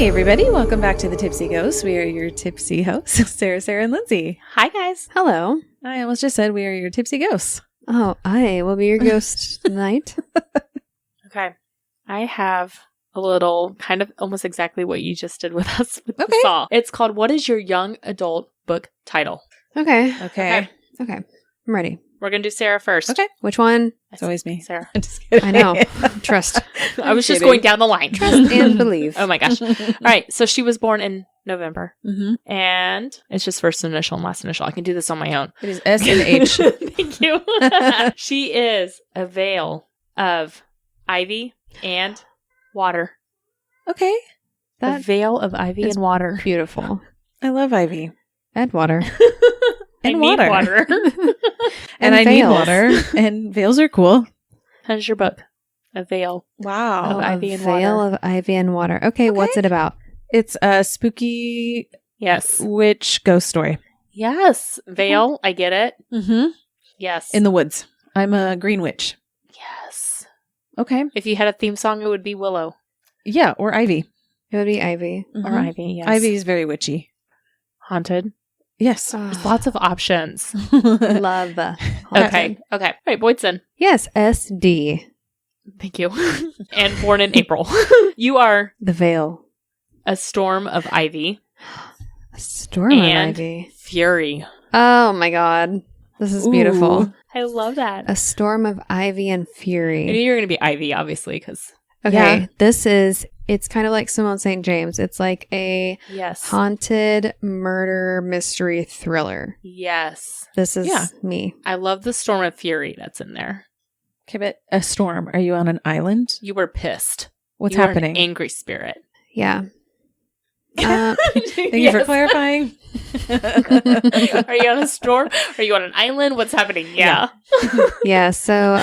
Hey everybody, welcome back to the Tipsy Ghosts. We are your tipsy hosts, Sarah, and Lindsey. Hi guys. Hello. I almost just said we are your tipsy ghosts. Oh, I will be your ghost tonight. Okay. I have a little kind of almost exactly what you just did with us with the saw. It's called What is Your Young Adult Book Title? Okay. Okay. I'm ready. We're going to do Sarah first. Okay. Which one? It's always me. Sarah. I'm just kidding. I know. Trust. I was just kidding. going down the line. Trust and believe. Oh my gosh. All right. So she was born in November. Mm-hmm. And it's just first initial and last initial. I can do this on my own. It is S and H. Thank you. She is a veil of ivy and water. Okay. A veil of ivy and water. Beautiful. I love Ivy. And water. And I water. need water. And I need veils. water. And veils are cool. How's your book? A veil. Wow. Of ivy a and veil water. of ivy and water. Okay, what's it about? It's a spooky Yes. witch ghost story. Yes. Veil. I get it. Mm-hmm. Yes. In the woods. I'm a green witch. yes. Okay. If you had a theme song, it would be Willow Yeah, or Ivy. It would be ivy. Mhm. or Ivy. Yes. Ivy is very witchy. Haunted. Yes. There's lots of options. Love. Okay. Okay. All right. Boydson. Yes, SD. Thank you. And born in April. You are The veil. a storm of ivy. A storm And of ivy. Fury. Oh my god. This is beautiful. Ooh. I love that. A storm of ivy and I knew fury. you were going to be Ivy, obviously, because Okay, it's kind of like Simone St. James. It's like a yes. haunted murder mystery thriller. Yes. This is Yeah. me. I love the storm of fury that's in there. Okay, but a storm. Are you on an island? You were pissed. What's You were happening? An angry spirit. Yeah. Thank you for clarifying. Are you on a storm? Are you on an island? What's happening? Yeah. Yeah, so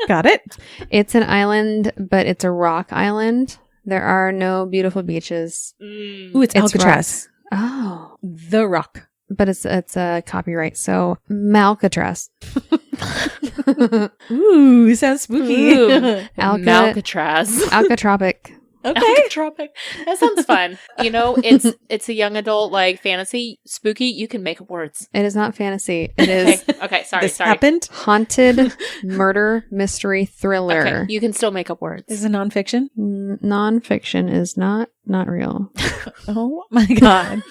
Got it. it's an island, but it's a rock island. There are no beautiful beaches. Ooh, it's It's Alcatraz. Oh. The Rock. But it's a copyright, so Malcatraz. Ooh, sounds spooky. Ooh. Alca- Alcatraz. Alcatropic. Okay. Alcatropic. That sounds fun. You know, it's a young adult like fantasy, spooky. You can make up words. It is not fantasy. It is Okay. Sorry. This Sorry. happened. haunted murder mystery thriller. Okay. You can still make up words. Is it nonfiction? Nonfiction is not real. Oh my God.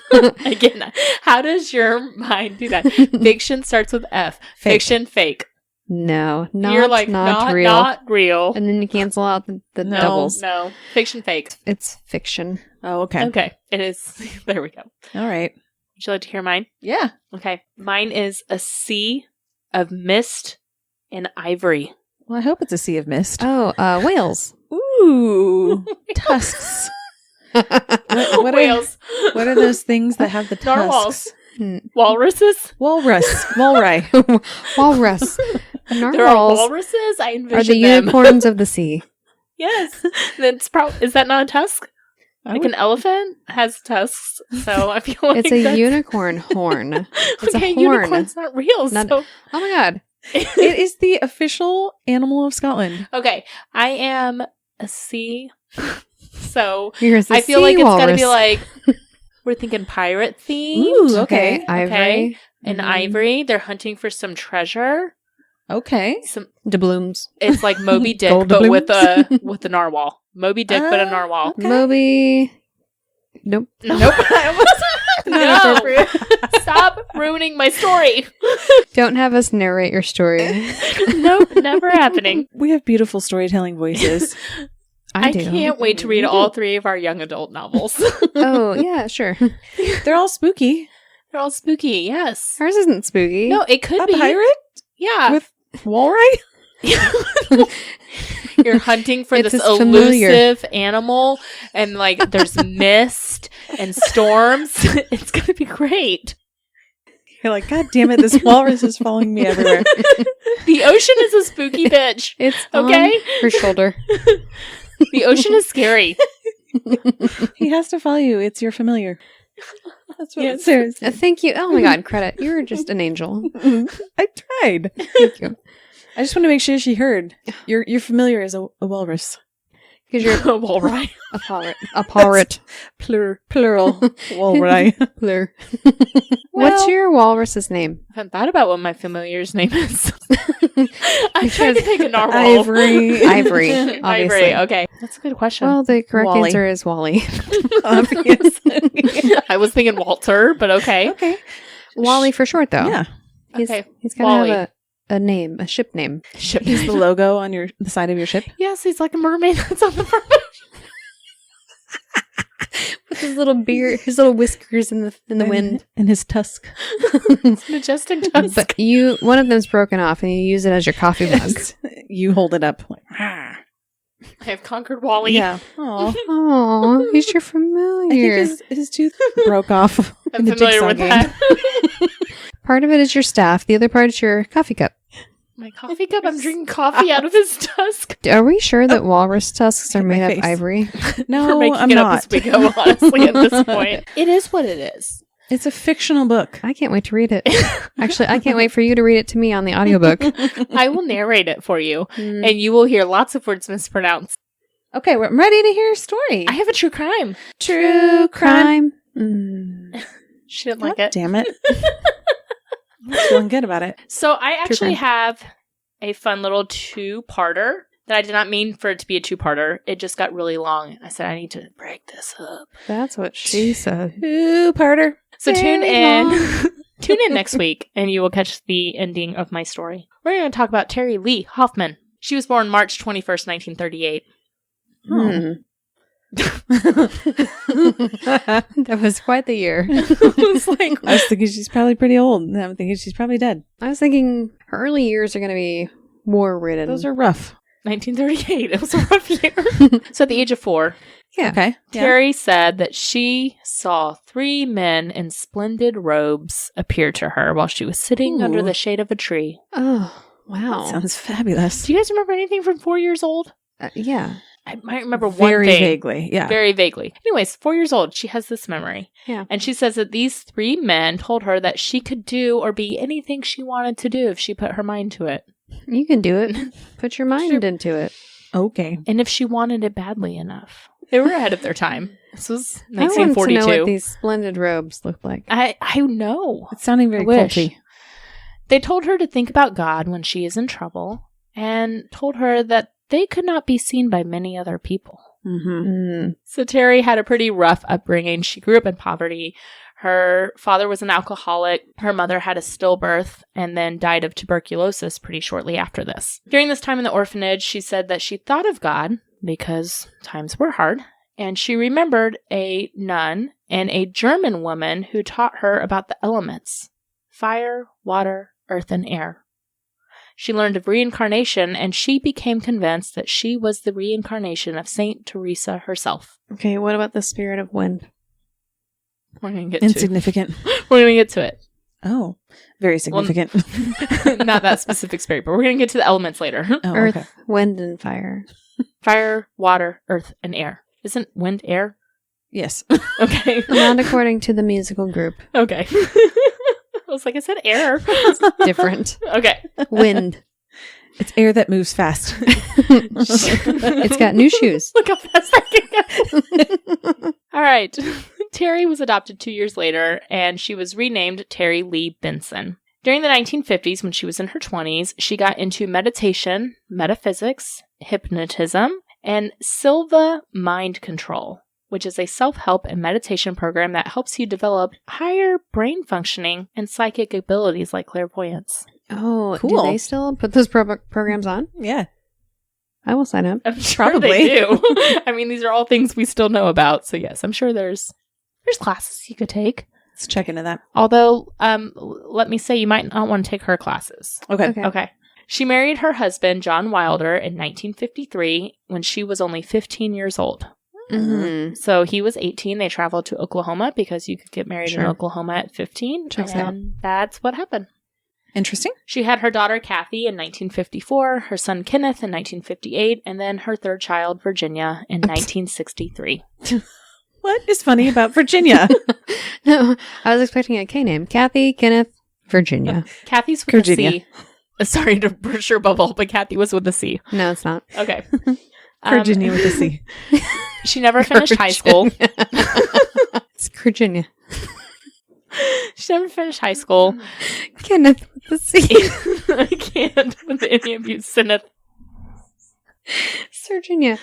Again, how does your mind do that? Fiction starts with F. Fake. Fiction, fake. No, You're like not real. Not real. And then you cancel out the No. doubles. No. Fiction, fake. It's fiction. Oh, okay. Okay. It is. There we go. All right. Would you like to hear mine? Yeah. Okay. Mine is a sea of mist and ivory. Well, I hope it's a sea of mist. Oh, whales. Ooh. Tusks. What Whales. What are those things that have the tusks? Narwhals. Walruses. Walrus. Walry. Walrus. There are Narwhals walruses. I are envision the them. unicorns of the sea. Yes. That's is that not a tusk? Like an elephant has tusks, so I feel like It's a that's... unicorn horn. It's okay, a horn. unicorn's not real. Not- So Oh my god. It is the official animal of Scotland. okay, I am a sea. So Here's the I feel sea like it's walrus. gotta be like we're thinking pirate theme. Ooh, okay. Ivory. And Mhm. ivory. They're hunting for some treasure. Okay. Some Doubloons. it's like Moby Dick, Gold but with doubloons? a narwhal. Moby Dick, but a narwhal. Okay. Moby. Nope. No. Nope. I almost No. not appropriate. Stop ruining my story. Don't have us narrate your story. Nope, never happening. We have beautiful storytelling voices. I do. can't wait to read all three of our young adult novels. Oh, yeah, sure. They're all spooky. They're all spooky, yes. Ours isn't spooky. No, it could A be. pirate Yeah. with Walry? You're hunting for It's this as familiar. elusive animal, and like there's mist and storms. It's going to be great. You're like, God damn it, this walrus is following me everywhere. The ocean is a spooky bitch. It's Okay. on her shoulder. The ocean is scary. He has to follow you. It's your familiar. That's what Yes. it says. Thank you. Oh my god, credit. You're just an angel. I tried. Thank you. I just want to make sure she heard. Your familiar is a walrus. Because you're Walry. a pirate. A pirate. Plural. Walry. Plur. Well- What's your walrus's name? I haven't thought about what my familiar's name is. I'm trying to think of narwhal. Ivory. Ivory. Obviously. Ivory. Okay. That's a good question. Well, the correct Wally. answer is Wally. Obviously. I was thinking Walter, but okay. Okay. Wally for short, though. Yeah. He's Okay. got to Wally. have a name, a ship name. Ship. Is the logo on the side of your ship? Yes, he's like a mermaid that's on the front. With his little beard, his little whiskers in the wind. And his tusk. Majestic tusk. But one of them's broken off, and you use it as your coffee mug. You hold it up. Like, I have conquered Wally. yeah. Aw. Oh, he's your I familiar. think his tooth broke off. I'm in the familiar jigsaw with game. that. Part of it is your staff. The other part is your coffee cup. My coffee cup. I'm drinking coffee out of his tusk. Are we sure that walrus tusks are Hit my made face. of ivory? No, We're making I'm it not. up as we go, honestly, at this point. It is what it is. It's a fictional book. I can't wait to read it. Actually, I can't wait for you to read it to me on the audiobook. I will narrate it for you, Mm. and you will hear lots of words mispronounced. Okay, I'm ready to hear a story. I have a true crime. True crime. She didn't God like it. damn it. I'm feeling good about it. So I actually crime. have a fun little two-parter that I did not mean for it to be a two-parter. It just got really long. I said, I need to break this up. That's what she said. Two-parter. So tune Very in. long. Tune in next week, and you will catch the ending of my story. We're going to talk about Terry Lee Hoffman. She was born March 21st, 1938. Hmm. That was quite the year. It's like, I was thinking she's probably pretty old. And I'm thinking she's probably dead. I was thinking her early years are going to be war-ridden. Those are rough. 1938. It was a rough year. So at the age of 4, yeah. Okay. Yeah. Terry said that she saw 3 men in splendid robes appear to her while she was sitting under Ooh. the shade of a tree. Oh, wow. Sounds fabulous. Do you guys remember anything from 4 years old? Yeah. I might remember one Very thing. vaguely. Yeah. Very vaguely. Anyways, 4 years old. She has this memory. Yeah. And she says that these 3 men told her that she could do or be anything she wanted to do if she put her mind to it. You can do it. Put your mind into it. Okay. And if she wanted it badly enough. They were ahead of their time. This was I want to know 1942. what these splendid robes look like. I know. It's sounding very I wish. culty. They told her to think about God when she is in trouble and told her that they could not be seen by many other people. Mm-hmm. Mm. So Terry had a pretty rough upbringing. She grew up in poverty. Her father was an alcoholic. Her mother had a stillbirth and then died of tuberculosis pretty shortly after this. During this time in the orphanage, she said that she thought of God because times were hard. And she remembered a nun and a German woman who taught her about the elements: fire, water, earth, and air. She learned of reincarnation, and she became convinced that she was the reincarnation of Saint Teresa herself. Okay, what about the spirit of wind? We're going to get to Insignificant. We're going to get to it. Oh, very significant. Not that specific spirit, but we're going to get to the elements later. Oh, Earth, okay. wind, and fire. Fire, water, earth, and air. Isn't wind air? Yes. Okay. Not according to the musical group. Okay. I was like, I said air. Different. Okay. Wind. It's air that moves fast. It's got new shoes. Look how fast I can go. All right. Terry was adopted 2 years later, and she was renamed Terry Lee Benson. During the 1950s, when she was in her 20s, she got into meditation, metaphysics, hypnotism, and Silva mind control, which is a self-help and meditation program that helps you develop higher brain functioning and psychic abilities like clairvoyance. Oh, Cool. do they still put those programs on? Yeah. I will sign up. I'm sure Probably. they do. I mean, these are all things we still know about. So yes, I'm sure there's classes you could take. Let's check into that. Although, let me say, you might not want to take her classes. Okay. Okay. Okay. She married her husband, John Wilder, in 1953 when she was only 15 years old. Mm-hmm. So he was 18. They traveled to Oklahoma because you could get married in Sure. Oklahoma at 15. Checks and out. that's what happened. Interesting. She had her daughter, Kathy, in 1954, her son, Kenneth, in 1958, and then her third child, Virginia, in 1963. What is funny about Virginia? No, I was expecting a K name. Kathy, Kenneth, Virginia. Kathy's with Virginia. a C. Sorry to burst your bubble, but Kathy was with a C. No, it's not. Okay. Virginia with a C. She never finished high school. It's Virginia. She never finished high school. Kenneth with the C. I can't with any of you, Kenneth. Virginia.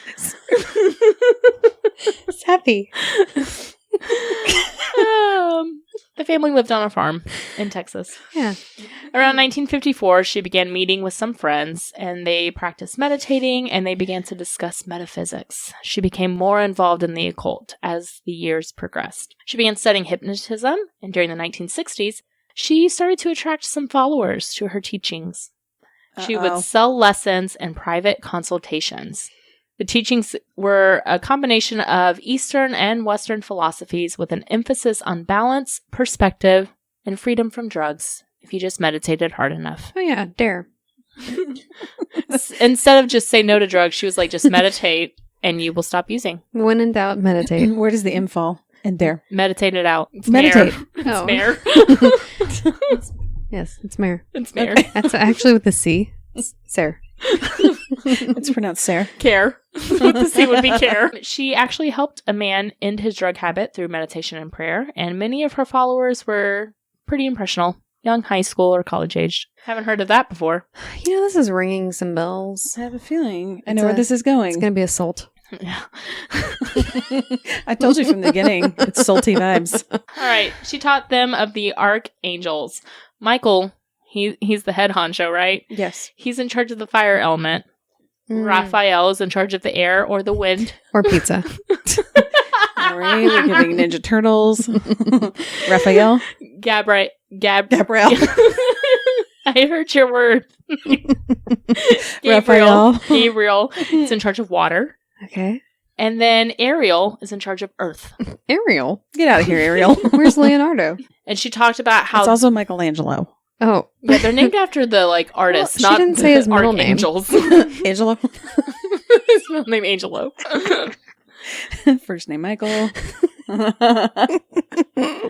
It's happy. The family lived on a farm in Texas. Yeah. Around 1954, she began meeting with some friends, and they practiced meditating, and they began to discuss metaphysics. She became more involved in the occult as the years progressed. She began studying hypnotism, and during the 1960s, she started to attract some followers to her teachings. She would sell lessons and private consultations. The teachings were a combination of Eastern and Western philosophies with an emphasis on balance, perspective, and freedom from drugs if you just meditated hard enough. Oh, yeah. Dare. Instead of just say no to drugs, she was like, just meditate and you will stop using. When in doubt, meditate. Where does the M fall? In there. Meditate it out. It's Meditate. Mare. It's mare. Yes, it's Mare. It's mare. Okay. That's actually with the C. Sarah. It's pronounced Sarah. Care. With the C would be care. She actually helped a man end his drug habit through meditation and prayer, and many of her followers were pretty impressionable. Young, high school, or college aged. Haven't heard of that before. You know, this is ringing some bells. I have a feeling. I know where this is going. It's going to be a Sult. Yeah. I told you from the beginning. It's salty vibes. All right. She taught them of the archangels. Michael, he's the head honcho, right? Yes. He's in charge of the fire element. Raphael is in charge of the air or the wind. Or pizza. All right. We're giving Ninja Turtles. Raphael. Gabriel. I heard your word. Raphael. Gabriel is in charge of water. Okay. And then Ariel is in charge of earth. Ariel? Get out of here, Ariel. Where's Leonardo? And she talked about how... It's also Michelangelo. Oh. Yeah, they're named after the, artists, Well, she not didn't say his middle name. archangels. Angelo. His middle name, Angelo. First name, Michael.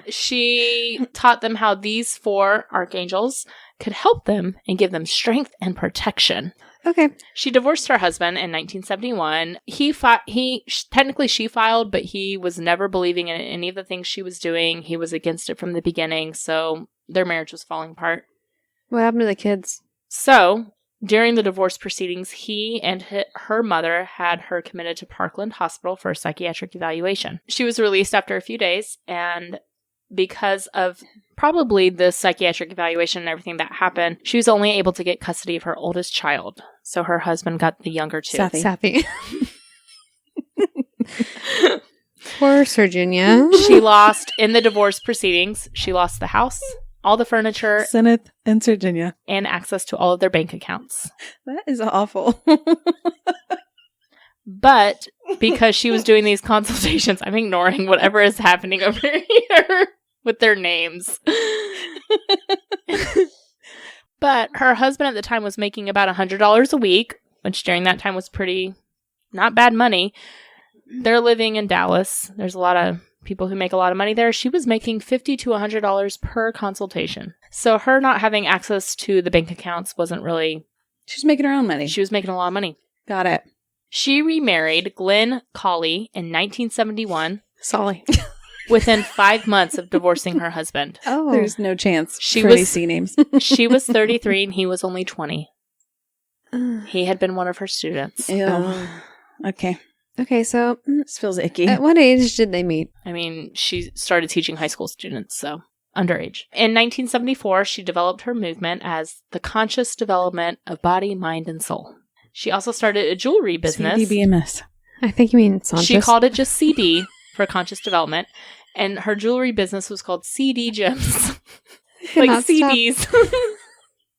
She taught them how these 4 archangels could help them and give them strength and protection. Okay. She divorced her husband in 1971. Technically she filed, but he was never believing in any of the things she was doing. He was against it from the beginning, so their marriage was falling apart. What happened to the kids? So, during the divorce proceedings, he and her mother had her committed to Parkland Hospital for a psychiatric evaluation. She was released after a few days, and because of probably the psychiatric evaluation and everything that happened, she was only able to get custody of her oldest child. So her husband got the younger 2. Sappy. Poor Virginia. She lost, in the divorce proceedings, she lost the house, all the furniture, Senate and Virginia. and access to all of their bank accounts. That is awful. But because she was doing these consultations, I'm ignoring whatever is happening over here with their names. But her husband at the time was making about $100 a week, which during that time was pretty not bad money. They're living in Dallas. There's a lot of people who make a lot of money there. She was making $50 to $100 per consultation. So her not having access to the bank accounts wasn't really... She's making her own money. She was making a lot of money. Got it. She remarried Glenn Colley in 1971. Solly. Within 5 months of divorcing her husband. Oh. There's no chance She for was- any C names. She was 33 and he was only 20. He had been one of her students. Ew. Okay. Okay, so This feels icky. at what age did they meet? I mean, she started teaching high school students, so underage. In 1974, she developed her movement as the Conscious Development of Body, Mind, and Soul. She also started a jewelry business. CDBMS. I think you mean Sonscious. She called it just CD for Conscious Development, and her jewelry business was called CD Gems. Like Cannot CDs.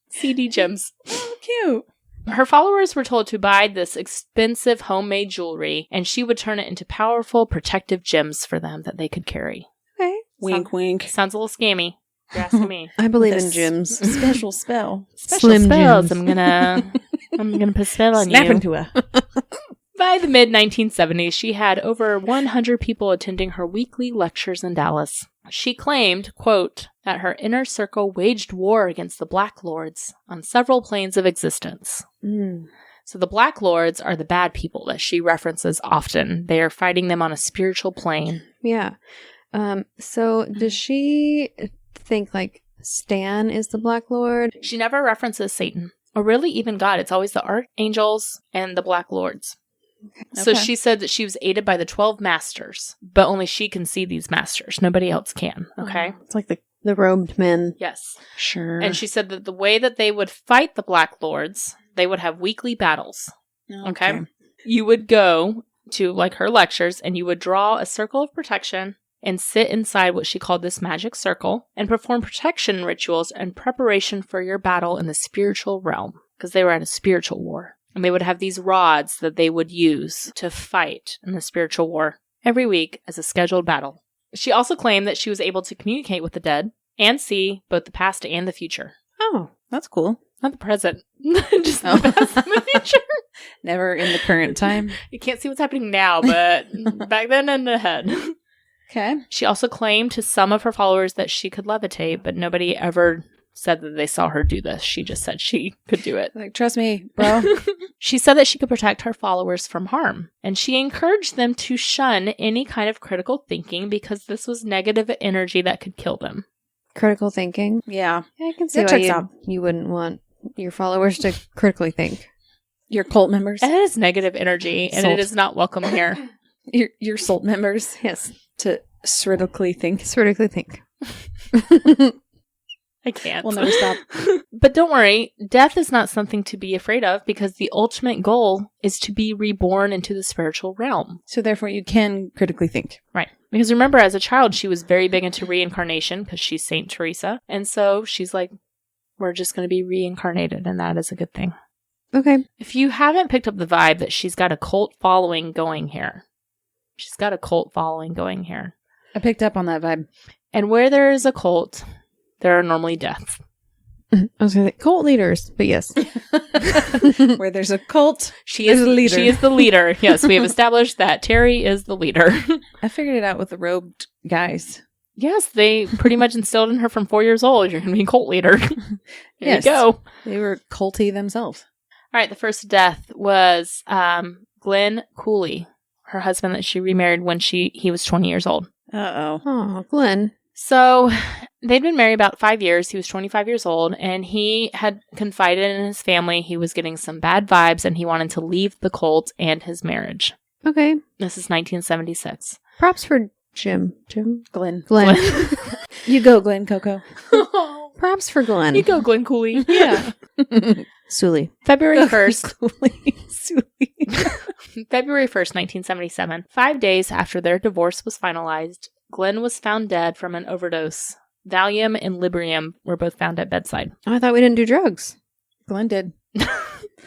CD Gems. Oh, cute. Her followers were told to buy this expensive homemade jewelry, and she would turn it into powerful protective gems for them that they could carry. Okay. Wink, wink. Sounds a little scammy, if you're asking me. I believe With in a gyms. Special spell. Special Slim spells. Jims. I'm gonna put a spell on Snap you. into her. By the mid-1970s, she had over 100 people attending her weekly lectures in Dallas. She claimed, quote, that her inner circle waged war against the Black Lords on several planes of existence. So the Black Lords are the bad people that she references often. They are fighting them on a spiritual plane. Yeah. So does she think like Stan is the Black Lord? She never references Satan or really even God. It's always the archangels and the Black Lords. So Okay. she said that she was aided by the 12 masters, but only she can see these masters. Nobody else can. Okay. It's like the robed men. Yes. Sure. And she said that the way that they would fight the Black Lords, they would have weekly battles. Okay. You would go to like her lectures and you would draw a circle of protection and sit inside what she called this magic circle and perform protection rituals in preparation for your battle in the spiritual realm, because they were at a spiritual war. And they would have these rods that they would use to fight in the spiritual war every week as a scheduled battle. She also claimed that she was able to communicate with the dead and see both the past and the future. Oh, that's cool. Not the present, just the past and the future. Never in the current time. You can't see what's happening now, but back then and ahead. Okay. She also claimed to some of her followers that she could levitate, but nobody ever said that they saw her do this. She just said she could do it. Like, trust me, bro. She said that she could protect her followers from harm, and she encouraged them to shun any kind of critical thinking because this was negative energy that could kill them. Critical thinking. Yeah. Yeah, I can see That why checks out. you wouldn't want your followers to critically think. Your cult members. It is negative energy, and Salt. it is not welcome here. Your Sult members. Yes. To critically think. Just critically think. I can't. We'll never stop. But don't worry, death is not something to be afraid of because the ultimate goal is to be reborn into the spiritual realm. So therefore you can critically think. Right. Because remember, as a child, she was very big into reincarnation because she's Saint Teresa. And so she's like, we're just going to be reincarnated, and that is a good thing. Okay. If you haven't picked up the vibe that she's got a cult following going here. She's got a cult following going here. I picked up on that vibe. And where there is a cult, there are normally deaths. I was going to say cult leaders, but yes. Where there's a cult, She there's is a leader. She is the leader. Yes, we have established that Terry is the leader. I figured it out with the robed guys. Yes, they pretty much instilled in her from 4 years old. You're going to be a cult leader. There Yes. you go. They were culty themselves. All right, the first death was Glenn Cooley, her husband that she remarried when he was 20 years old. Uh-oh. Oh, Glenn. So they'd been married about 5 years. He was 25 years old, and he had confided in his family he was getting some bad vibes, and he wanted to leave the cult and his marriage. Okay. This is 1976. Props for Jim. Glenn. Glenn. You go, Glenn Coco. Props for Glenn. You go, Glenn Cooley. Yeah. Sully. February 1st. Sweet. February 1st, 1977. 5 days after their divorce was finalized, Glenn was found dead from an overdose. Valium and Librium were both found at bedside. Oh, I thought we didn't do drugs. Glenn did.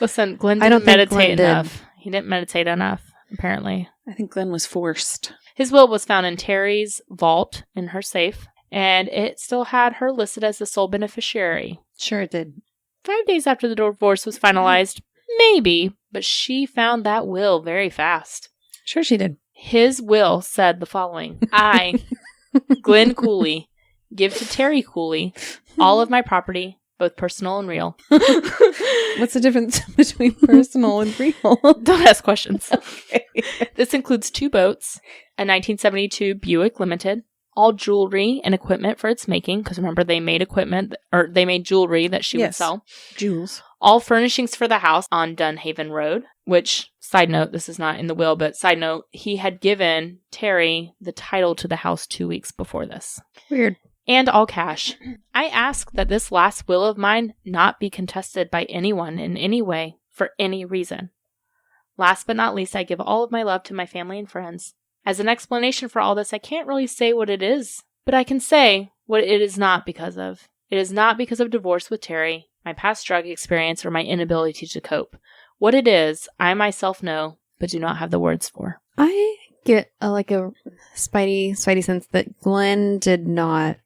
Listen, Glenn I didn't don't think meditate Glenn did. enough. He didn't meditate enough, apparently. I think Glenn was forced. His will was found in Terry's vault in her safe, and it still had her listed as the sole beneficiary. Sure it did. 5 days after the divorce was finalized, maybe, but she found that will very fast. Sure she did. His will said the following: I, Glenn Cooley, give to Terry Cooley all of my property, both personal and real. What's the difference between personal and real? Don't ask questions. Okay. This includes 2 boats, a 1972 Buick Limited, all jewelry and equipment for its making, because remember they made they made jewelry that she would Yes. sell. Jules. All furnishings for the house on Dunhaven Road, which, side note, this is not in the will, but side note, he had given Terry the title to the house 2 weeks before this. Weird. And all cash. I ask that this last will of mine not be contested by anyone in any way, for any reason. Last but not least, I give all of my love to my family and friends. As an explanation for all this, I can't really say what it is, but I can say what it is not because of. It is not because of divorce with Terry, my past drug experience, or my inability to cope. What it is, I myself know, but do not have the words for. I get a spidey sense that Glenn did not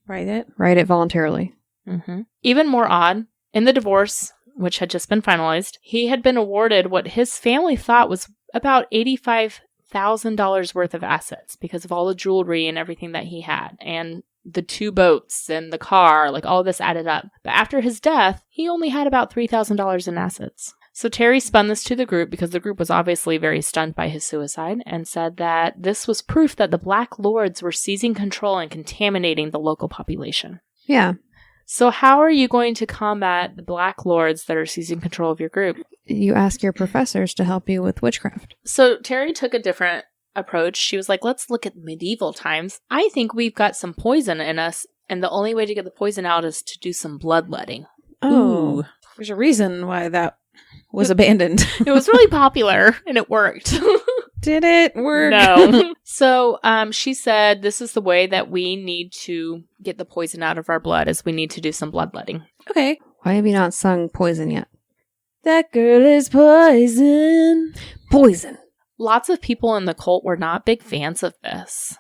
Write it. write it voluntarily. Mm-hmm. Even more odd, in the divorce, which had just been finalized, he had been awarded what his family thought was about $85,000 worth of assets because of all the jewelry and everything that he had, and the 2 boats and the car, like all of this added up. But after his death, he only had about $3,000 in assets. So Terry spun this to the group because the group was obviously very stunned by his suicide and said that this was proof that the Black Lords were seizing control and contaminating the local population. Yeah. So how are you going to combat the Black Lords that are seizing control of your group? You ask your professors to help you with witchcraft. So Terry took a different approach. She was like, let's look at medieval times. I think we've got some poison in us, and the only way to get the poison out is to do some bloodletting. Oh, there's a reason why that was abandoned. It was really popular, and it worked. Did it work? No. So she said, this is the way that we need to get the poison out of our blood, is we need to do some bloodletting. Okay. Why have you not sung Poison yet? That girl is poison. Poison. Lots of people in the cult were not big fans of this.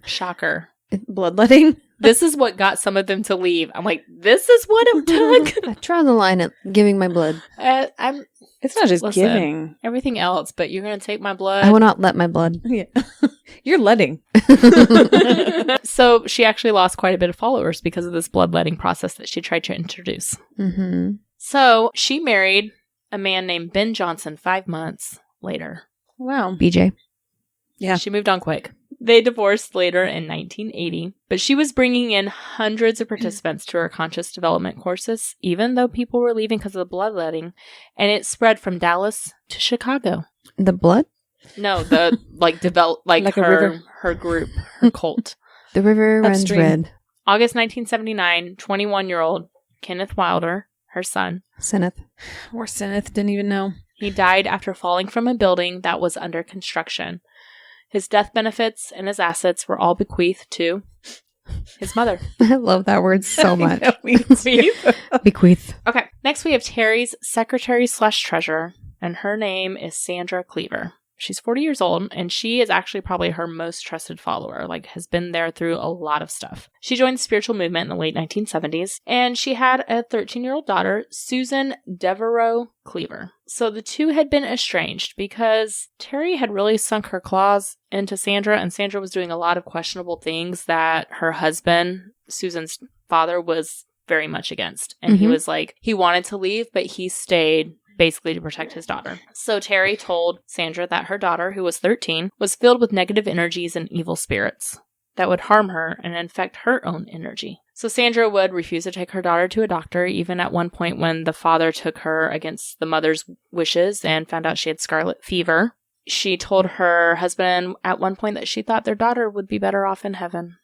Shocker. Bloodletting? This is what got some of them to leave. I'm like, this is what it took? I draw the line at giving my blood. It's not just Listen, giving. everything else, but you're going to take my blood? I will not let my blood. Yeah. You're letting. So she actually lost quite a bit of followers because of this bloodletting process that she tried to introduce. Mm-hmm. So she married a man named Ben Johnson 5 months later. Wow. BJ. Yeah. She moved on quick. They divorced later in 1980, but she was bringing in hundreds of participants to her conscious development courses, even though people were leaving because of the bloodletting, and it spread from Dallas to Chicago. The blood? No, the Like a river. her group, her cult. The river runs Upstream. red. August 1979, 21-year-old Kenneth Wilder, her son, Sinneth. Or Sinneth, didn't even know. he died after falling from a building that was under construction. His death benefits and his assets were all bequeathed to his mother. I love that word so much. Bequeath. Bequeath. Okay, next we have Terry's secretary/treasurer, and her name is Sandra Cleaver. She's 40 years old, and she is actually probably her most trusted follower, has been there through a lot of stuff. She joined the spiritual movement in the late 1970s, and she had a 13-year-old daughter, Susan Devereaux Cleaver. So the two had been estranged because Terry had really sunk her claws into Sandra, and Sandra was doing a lot of questionable things that her husband, Susan's father, was very much against. And he was he wanted to leave, but he stayed basically to protect his daughter. So Terry told Sandra that her daughter, who was 13, was filled with negative energies and evil spirits that would harm her and infect her own energy. So Sandra would refuse to take her daughter to a doctor, even at one point when the father took her against the mother's wishes and found out she had scarlet fever. She told her husband at one point that she thought their daughter would be better off in heaven.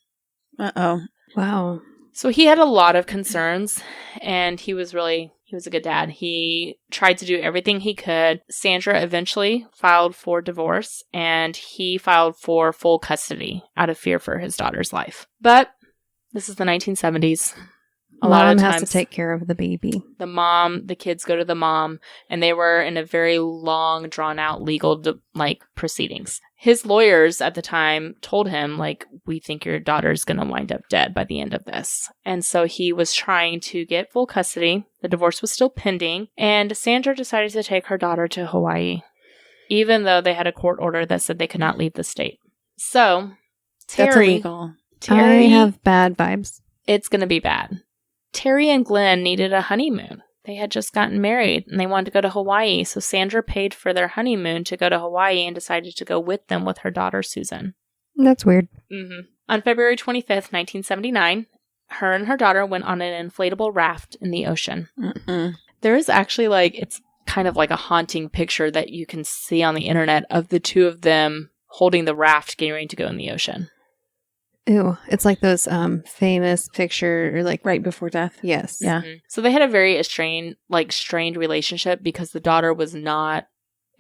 Uh-oh. Wow. So he had a lot of concerns, and he was a good dad. He tried to do everything he could. Sandra eventually filed for divorce, and he filed for full custody out of fear for his daughter's life. But this is the 1970s. A lot of times has to take care of the baby. the kids go to the mom, and they were in a very long, drawn-out legal proceedings. His lawyers at the time told him, we think your daughter's going to wind up dead by the end of this. And so he was trying to get full custody. The divorce was still pending, and Sandra decided to take her daughter to Hawaii, even though they had a court order that said they could not leave the state. So, Terry... That's illegal. I have bad vibes. It's going to be bad. Terry and Glenn needed a honeymoon. They had just gotten married, and they wanted to go to Hawaii, so Sandra paid for their honeymoon to go to Hawaii and decided to go with them with her daughter, Susan. That's weird. On February 25th, 1979, her and her daughter went on an inflatable raft in the ocean. There is actually, it's kind of like a haunting picture that you can see on the internet of the two of them holding the raft getting ready to go in the ocean. Ew. It's like those famous picture, Right before death. Yes. Yeah. So they had a very strained relationship because the daughter was not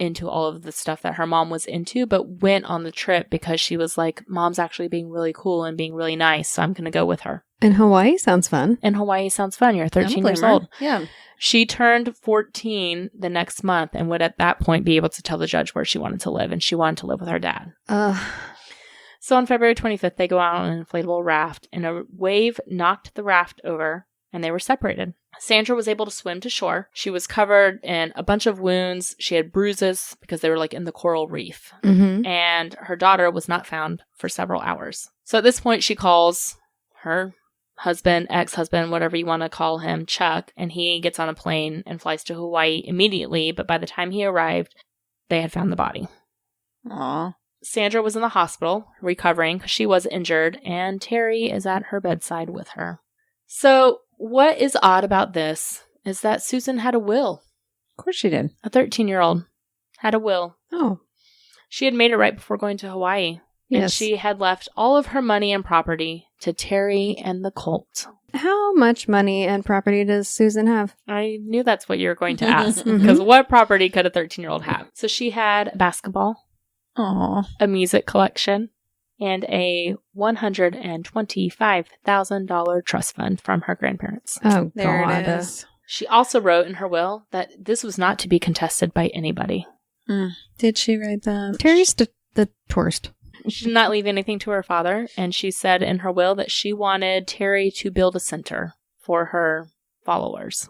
into all of the stuff that her mom was into, but went on the trip because she was like, Mom's actually being really cool and being really nice, so I'm going to go with her. And Hawaii sounds fun. And Hawaii sounds fun. You're 13 years old. Yeah. She turned 14 the next month and would at that point be able to tell the judge where she wanted to live, and she wanted to live with her dad. So on February 25th, they go out on an inflatable raft, and a wave knocked the raft over, and they were separated. Sandra was able to swim to shore. She was covered in a bunch of wounds. She had bruises because they were in the coral reef. And her daughter was not found for several hours. So at this point, she calls her husband, ex-husband, whatever you want to call him, Chuck, and he gets on a plane and flies to Hawaii immediately. But by the time he arrived, they had found the body. Aw. Sandra was in the hospital recovering because she was injured, and Terry is at her bedside with her. So what is odd about this is that Susan had a will. Of course she did. A 13-year-old had a will. Oh. She had made it right before going to Hawaii. And Yes. she had left all of her money and property to Terry and the cult. How much money and property does Susan have? I knew that's what you were going to ask. Because what property could a 13-year-old have? So she had a basketball, a music collection, and a $125,000 trust fund from her grandparents. Oh, There God. it is. She also wrote in her will that this was not to be contested by anybody. Did she write that? Terry's the tourist. She did not leave anything to her father, and she said in her will that she wanted Terry to build a center for her followers.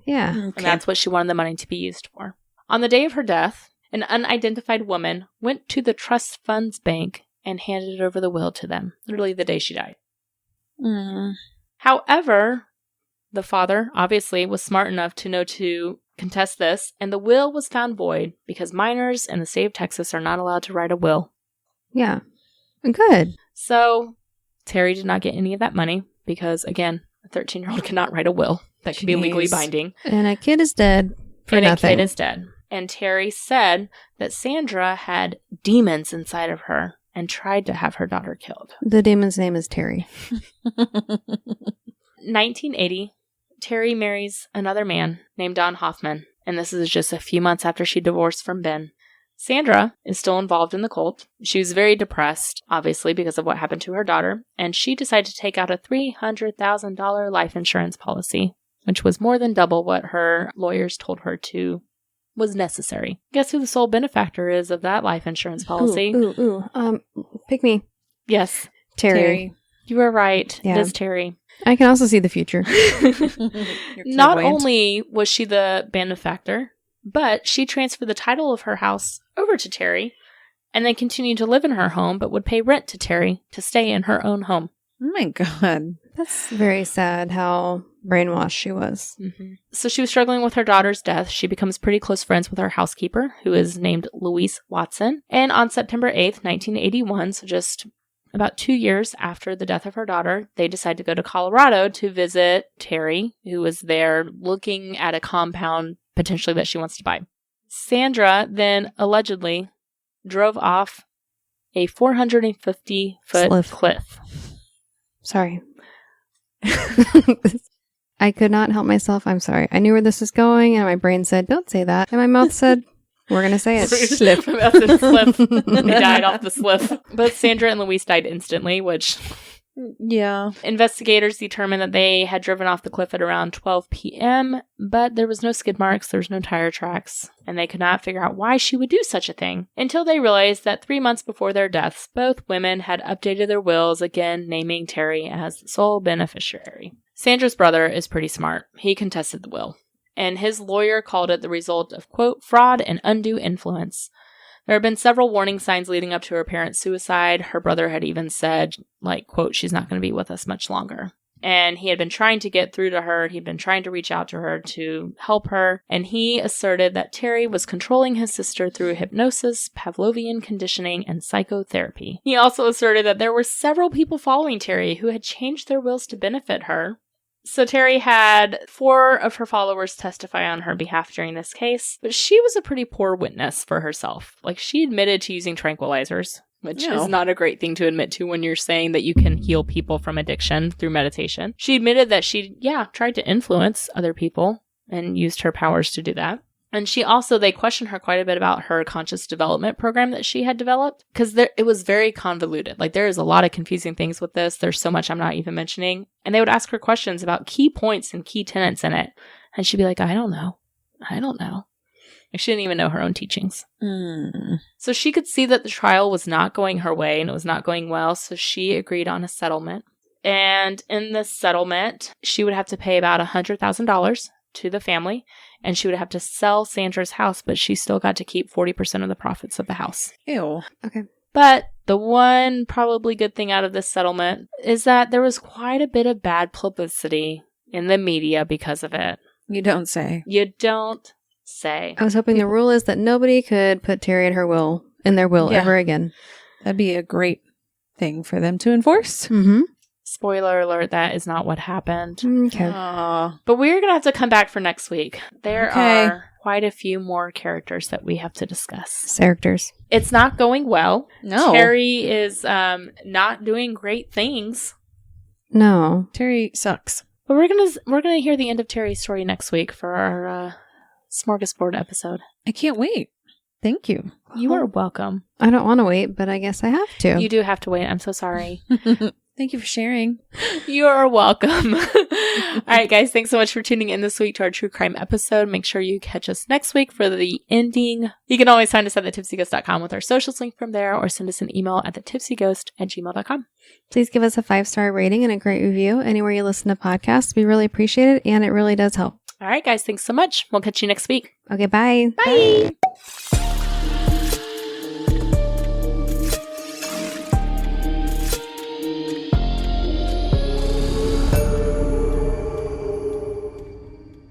Yeah. And that's what she wanted the money to be used for. On the day of her death, an unidentified woman went to the trust fund's bank and handed over the will to them, literally the day she died. However, the father obviously was smart enough to know to contest this, and the will was found void because minors in the state of Texas are not allowed to write a will. Yeah. Good. So Terry did not get any of that money because, again, a 13-year-old cannot write a will that can be legally Jeez. binding. And a kid is dead for And nothing. a kid is dead. And Terry said that Sandra had demons inside of her and tried to have her daughter killed. The demon's name is Terry. 1980, Terry marries another man named Don Hoffman, and this is just a few months after she divorced from Ben. Sandra is still involved in the cult. She was very depressed, obviously, because of what happened to her daughter, and she decided to take out a $300,000 life insurance policy, which was more than double what her lawyers told her was necessary. Guess who the sole benefactor is of that life insurance policy? Pick me. Yes, Terry. you were right. Yeah. It is Terry. I can also see the future. Not clairvoyant. only was she the benefactor, but she transferred the title of her house over to Terry and then continued to live in her home, but would pay rent to Terry to stay in her own home. Oh my God. That's very sad how brainwashed she was. So she was struggling with her daughter's death. She becomes pretty close friends with her housekeeper, who is named Louise Watson. And on September 8th, 1981, so just about 2 years after the death of her daughter, they decide to go to Colorado to visit Terry, who was there looking at a compound potentially that she wants to buy. Sandra then allegedly drove off a 450-foot cliff. Sorry. I could not help myself. I'm sorry. I knew where this was going, and my brain said, don't say that. And my mouth said, we're going to say it. Slip. That's a slip. They died off the slip. Both Sandra and Louise died instantly, which Yeah. investigators determined that they had driven off the cliff at around 12 p.m., but there was no skid marks, there was no tire tracks, and they could not figure out why she would do such a thing until they realized that 3 months before their deaths, both women had updated their wills, again naming Terry as the sole beneficiary. Sandra's brother is pretty smart. He contested the will, and his lawyer called it the result of, quote, fraud and undue influence. There have been several warning signs leading up to her parents' suicide. Her brother had even said, like, quote, she's not going to be with us much longer. And he had been trying to get through to her. He'd been trying to reach out to her to help her. And he asserted that Terry was controlling his sister through hypnosis, Pavlovian conditioning, and psychotherapy. He also asserted that there were several people following Terry who had changed their wills to benefit her. So Terry had 4 of her followers testify on her behalf during this case, but she was a pretty poor witness for herself. Like, she admitted to using tranquilizers, which is not a great thing to admit to when you're saying that you can heal people from addiction through meditation. She admitted that she, tried to influence other people and used her powers to do that. And she also, they questioned her quite a bit about her conscious development program that she had developed, because it was very convoluted. Like, there is a lot of confusing things with this. There's so much I'm not even mentioning. And they would ask her questions about key points and key tenets in it. And she'd be like, I don't know. Like, she didn't even know her own teachings. So she could see that the trial was not going her way and it was not going well. So she agreed on a settlement. And in this settlement, she would have to pay about $100,000 to the family, and she would have to sell Sandra's house, but she still got to keep 40% of the profits of the house. Ew. Okay. But The one probably good thing out of this settlement is that there was quite a bit of bad publicity in the media because of it. You don't say. You don't say. I was hoping the rule is that nobody could put Terry in their will Yeah. ever again. That'd be a great thing for them to enforce. Mm-hmm. Spoiler alert, that is not what happened. Okay. Aw. But we're going to have to come back for next week. There Okay. are quite a few more characters that we have to discuss. Characters. It's not going well. No. Terry is not doing great things. No. Terry sucks. But we're gonna hear the end of Terry's story next week for our smorgasbord episode. I can't wait. Thank you. You are welcome. I don't want to wait, but I guess I have to. You do have to wait. I'm so sorry. Thank you for sharing. You are welcome. All right, guys. Thanks so much for tuning in this week to our true crime episode. Make sure you catch us next week for the ending. You can always find us at thetipsyghost.com with our socials link from there, or send us an email at thetipsyghost@gmail.com. Please give us a 5-star rating and a great review anywhere you listen to podcasts. We really appreciate it, and it really does help. All right, guys. Thanks so much. We'll catch you next week. Okay, bye. Bye.